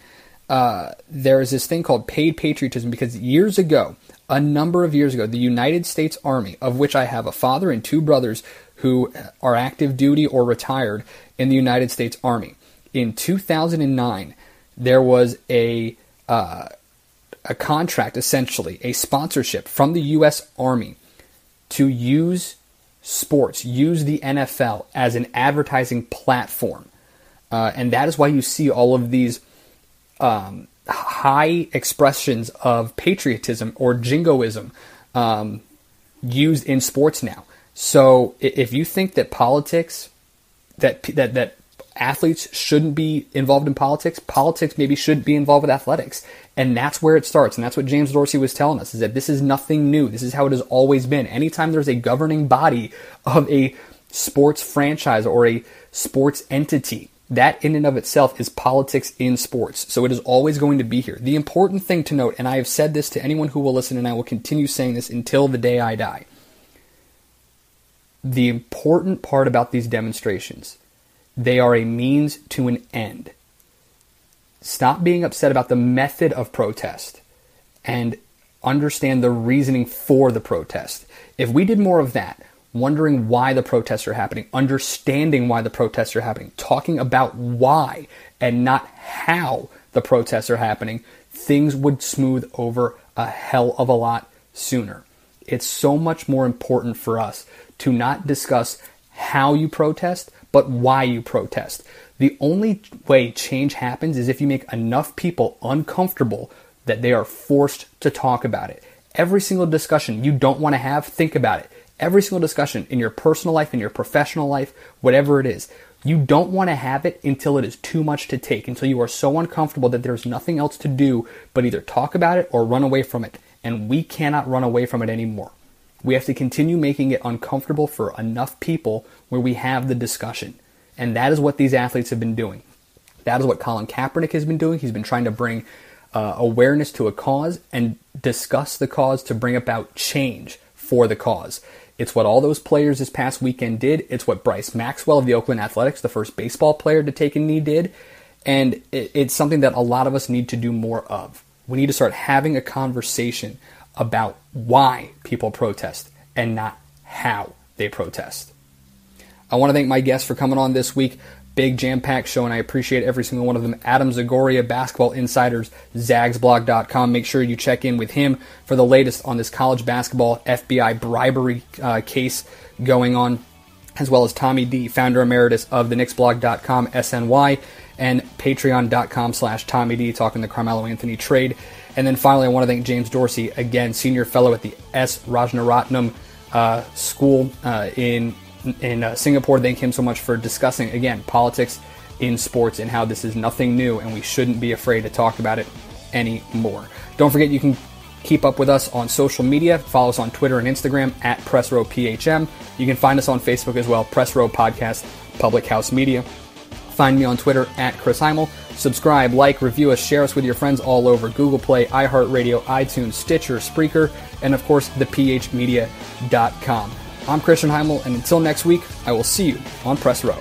There is this thing called paid patriotism because years ago, a number of years ago, the United States Army, of which I have a father and two brothers who are active duty or retired in the United States Army. In 2009, there was a contract, essentially, a sponsorship from the U.S. Army to use sports, use the NFL as an advertising platform. And that is why you see all of these high expressions of patriotism or jingoism used in sports now. So if you think that politics, that athletes shouldn't be involved in politics maybe should be involved with athletics. And that's where it starts. And that's what James Dorsey was telling us, is that this is nothing new. This is how it has always been. Anytime there's a governing body of a sports franchise or a sports entity, that in and of itself is politics in sports. So it is always going to be here. The important thing to note, and I have said this to anyone who will listen, and I will continue saying this until the day I die, the important part about these demonstrations, they are a means to an end. Stop being upset about the method of protest and understand the reasoning for the protest. If we did more of that, wondering why the protests are happening, understanding why the protests are happening, talking about why and not how the protests are happening, things would smooth over a hell of a lot sooner. It's so much more important for us to not discuss how you protest, but why you protest. The only way change happens is if you make enough people uncomfortable that they are forced to talk about it. Every single discussion you don't want to have, think about it. Every single discussion in your personal life, in your professional life, whatever it is, you don't want to have it until it is too much to take, until you are so uncomfortable that there's nothing else to do but either talk about it or run away from it. And we cannot run away from it anymore. We have to continue making it uncomfortable for enough people where we have the discussion. And that is what these athletes have been doing. That is what Colin Kaepernick has been doing. He's been trying to bring awareness to a cause and discuss the cause to bring about change for the cause. It's what all those players this past weekend did. It's what Bryce Maxwell of the Oakland Athletics, the first baseball player to take a knee, did. And it's something that a lot of us need to do more of. We need to start having a conversation about why people protest and not how they protest. I want to thank my guests for coming on this week. Big jam-packed show, and I appreciate every single one of them. Adam Zagoria, Basketball Insiders, zagsblog.com. Make sure you check in with him for the latest on this college basketball FBI bribery case going on, as well as Tommy Dee, founder emeritus of the knicksblog.com, SNY, and patreon.com/Tommy Dee, talking the Carmelo Anthony trade. And then finally, I want to thank James Dorsey, again, senior fellow at the S. Rajaratnam School in Singapore. Thank him so much for discussing, again, politics in sports and how this is nothing new and we shouldn't be afraid to talk about it anymore. Don't forget, you can keep up with us on social media. Follow us on Twitter and Instagram at PressRowPHM. You can find us on Facebook as well, Press Row Podcast, Public House Media. Find me on Twitter at Chris Heimel. Subscribe, like, review us, share us with your friends all over Google Play, iHeartRadio, iTunes, Stitcher, Spreaker, and of course, thephmedia.com. I'm Christian Heimel, and until next week, I will see you on Press Row.